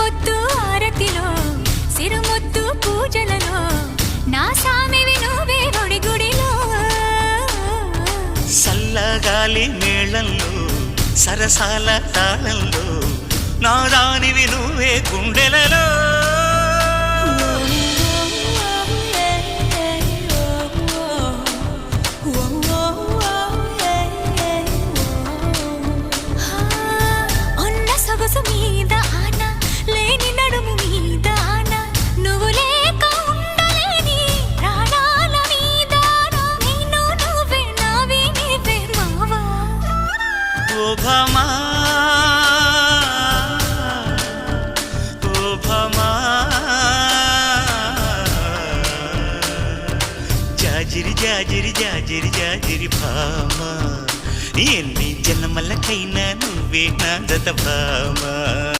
పొద్దు ఆరతిలో సిరుముద్దు పూజలలో నా సామివి నువ్వే గుడి గుడిలో సల్లగాలి మేళంలో సరసాల తాళంలో నా దానివి నువ్వే గుండెలలో సొగసు మీద ఆన లేని నడుము మీద ఆన నువ్వు లేక ఉండలేని ప్రాణాల మీద నేను నువ్వే నావి నీవే మావా ఓ భామా ఓ భామా జాజిరి జాజిరి జాజిరి జాజిరి భామా ఎన్ని జన్మలకైనా నువ్వే నా దత భామా.